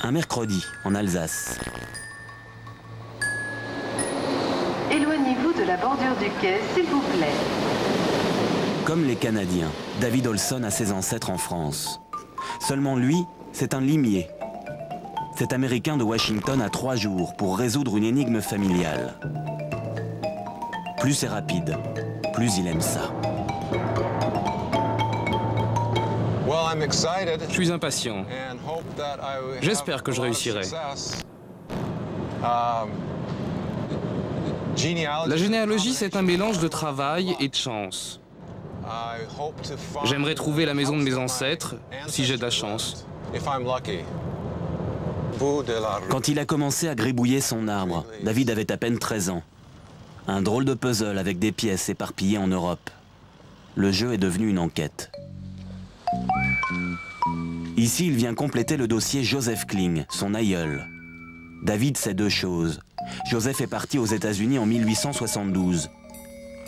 Un mercredi, en Alsace. Éloignez-vous de la bordure du quai, s'il vous plaît. Comme les Canadiens, David Olson a ses ancêtres en France. Seulement lui, c'est un limier. Cet Américain de Washington a 3 jours pour résoudre une énigme familiale. Plus c'est rapide, plus il aime ça. Je suis impatient. J'espère que je réussirai. La généalogie, c'est un mélange de travail et de chance. J'aimerais trouver la maison de mes ancêtres, si j'ai de la chance. Quand il a commencé à gribouiller son arbre, David avait à peine 13 ans. Un drôle de puzzle avec des pièces éparpillées en Europe. Le jeu est devenu une enquête. Ici, il vient compléter le dossier Joseph Kling, son aïeul. David sait 2 choses. Joseph est parti aux États-Unis en 1872.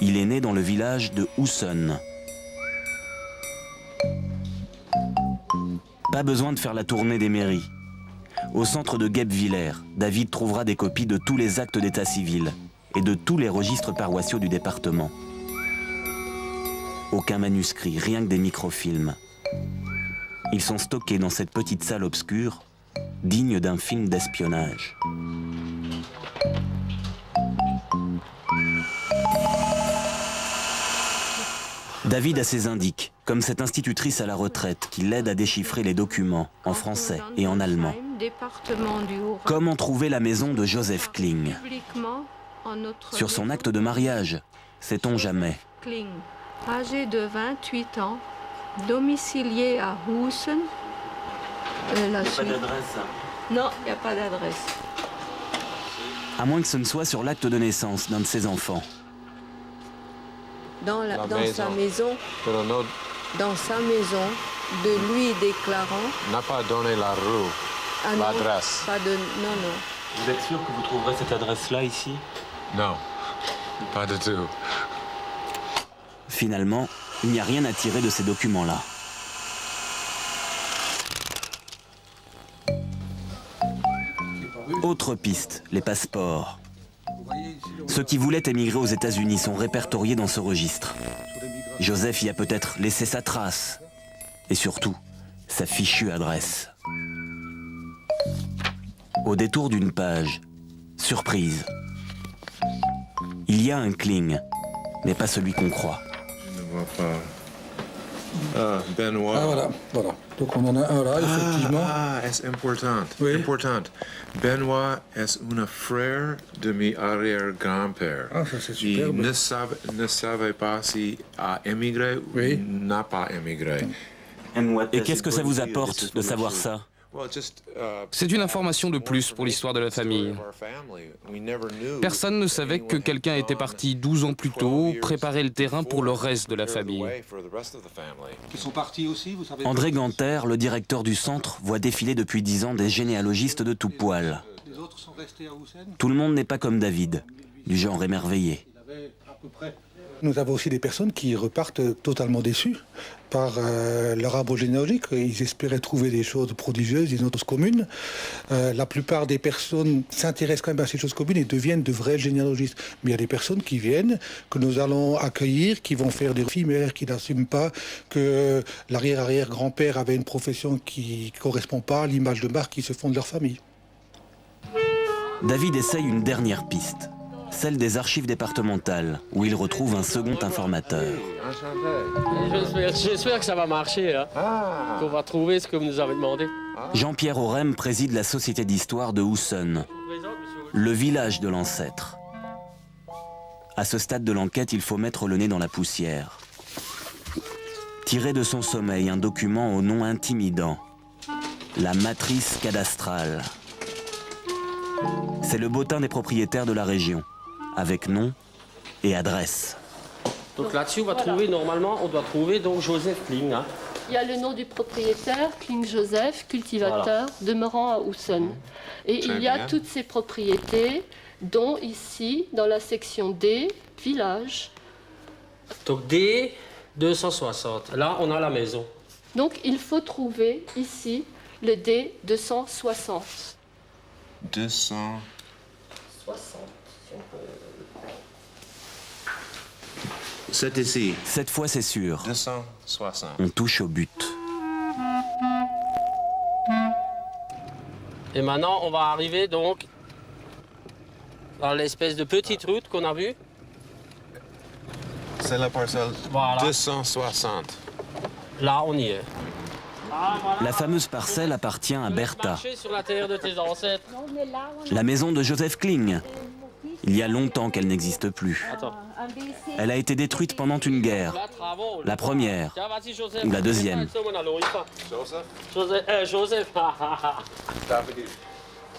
Il est né dans le village de Husson. Pas besoin de faire la tournée des mairies. Au centre de Guebwiller, David trouvera des copies de tous les actes d'état civil et de tous les registres paroissiaux du département. Aucun manuscrit, rien que des microfilms. Ils sont stockés dans cette petite salle obscure, digne d'un film d'espionnage. David a ses indices, comme cette institutrice à la retraite qui l'aide à déchiffrer les documents en français et en allemand. Comment trouver la maison de Joseph Kling? Sur son acte de mariage, sait-on jamais? Kling, âgé de 28 ans, domicilié à Husson. La suite. Pas d'adresse. Non, il n'y a pas d'adresse. À moins que ce ne soit sur l'acte de naissance d'un de ses enfants. Dans sa maison, de lui déclarant... N'a pas donné la rue, Ah non, l'adresse. Non. Vous êtes sûr que vous trouverez cette adresse-là ici? Non, pas du tout. Finalement, il n'y a rien à tirer de ces documents-là. Autre piste, les passeports. Ceux qui voulaient émigrer aux États-Unis sont répertoriés dans ce registre. Joseph y a peut-être laissé sa trace. Et surtout, sa fichue adresse. Au détour d'une page, surprise. Il y a un Kling, mais pas celui qu'on croit. Je ne vois pas. Ah, Benoît. Ah voilà. Donc on en a un là, effectivement. C'est important. Oui. Important. Benoît est un frère de mes arrière-grand-père. Ah, ça c'est superbe. Il ne savait pas s'il a émigré ou n'a pas émigré. Et qu'est-ce que ça vous apporte de savoir ça? C'est une information de plus pour l'histoire de la famille. Personne ne savait que quelqu'un était parti 12 ans plus tôt, préparer le terrain pour le reste de la famille. Ils sont partis aussi, vous savez. André Ganter, le directeur du centre, voit défiler depuis 10 ans des généalogistes de tout poil. Les autres sont restés à Husson. Tout le monde n'est pas comme David, du genre émerveillé. Il avait à peu près. Nous avons aussi des personnes qui repartent totalement déçues par leur arbre généalogique. Ils espéraient trouver des choses prodigieuses, des choses communes. La plupart des personnes s'intéressent quand même à ces choses communes et deviennent de vrais généalogistes. Mais il y a des personnes qui viennent, que nous allons accueillir, qui vont faire des éphémères, qui n'assument pas que l'arrière-arrière-grand-père avait une profession qui ne correspond pas à l'image de marque qui se font de leur famille. David essaye une dernière piste, celle des archives départementales, où il retrouve un second informateur. J'espère que ça va marcher, là. Qu'on va trouver ce que vous nous avez demandé. Jean-Pierre Aurem préside la Société d'histoire de Husson, le village de l'ancêtre. À ce stade de l'enquête, il faut mettre le nez dans la poussière. Tirer de son sommeil un document au nom intimidant, la matrice cadastrale. C'est le bottin des propriétaires de la région, avec nom et adresse. Donc là-dessus, on va trouver, normalement, on doit trouver donc Joseph Kling. Hein. Il y a le nom du propriétaire, Kling Joseph, cultivateur, demeurant à Husson. Et il y a toutes ses propriétés, dont ici, dans la section D, village. Donc D, 260. Là, on a la maison. Donc il faut trouver ici le D 260. 200. 60. C'est ici. Cette fois, c'est sûr. 260. On touche au but. Et maintenant, on va arriver donc dans l'espèce de petite route qu'on a vue. C'est la parcelle Voilà. 260. Là, on y est. La fameuse parcelle appartient à Bertha, Marcher sur la terre de tes ancêtres. la maison de Joseph Kling. Il y a longtemps qu'elle n'existe plus. Attends. Elle a été détruite pendant une guerre, Là, travaux. la première Tiens, vas-y, Joseph. ou la deuxième. Joseph.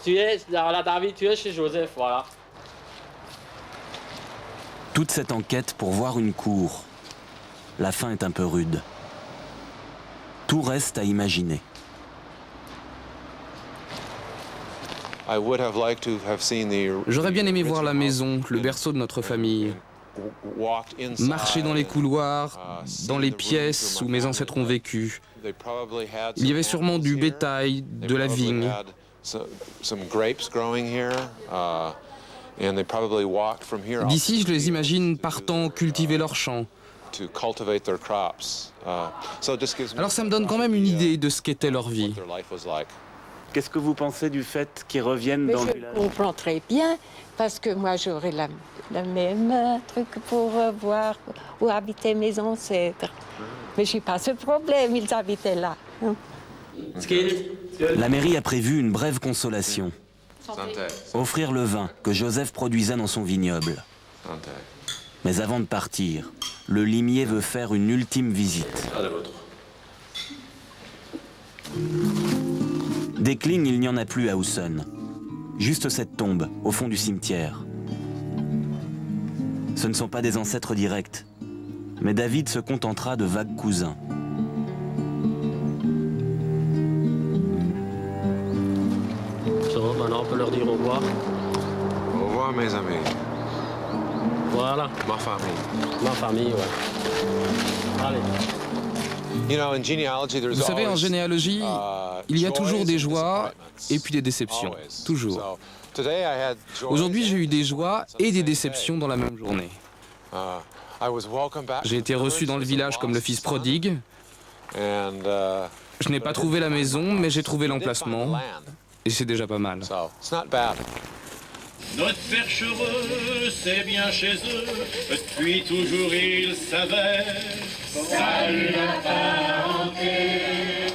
Tu es, là, David, tu es chez Joseph, voilà. Toute cette enquête pour voir une cour. La fin est un peu rude. Tout reste à imaginer. J'aurais bien aimé voir la maison, le berceau de notre famille. Marcher dans les couloirs, dans les pièces où mes ancêtres ont vécu. Il y avait sûrement du bétail, de la vigne. D'ici, je les imagine partant cultiver leurs champs. Alors ça me donne quand même une idée de ce qu'était leur vie. Qu'est-ce que vous pensez du fait qu'ils reviennent Mais dans le je village? comprends très bien, parce que moi j'aurais la même truc pour voir où habitaient mes ancêtres. Mais je n'ai pas ce problème, ils habitaient là. La mairie a prévu une brève consolation. Offrir le vin que Joseph produisait dans son vignoble. Mais avant de partir, le limier veut faire une ultime visite. Des Kling, il n'y en a plus à Husson. Juste cette tombe, au fond du cimetière. Ce ne sont pas des ancêtres directs, mais David se contentera de vagues cousins. So, maintenant, on peut leur dire au revoir. Au revoir, mes amis. Voilà, Ma famille. ma famille, ouais. Allez. Vous savez, en généalogie, il y a toujours des joies et puis des déceptions. Toujours. Aujourd'hui, j'ai eu des joies et des déceptions dans la même journée. J'ai été reçu dans le village comme le fils prodigue. Je n'ai pas trouvé la maison, mais j'ai trouvé l'emplacement. Et c'est déjà pas mal. Notre perchereux, c'est bien chez eux, depuis toujours ils savaient. Salut la parenté.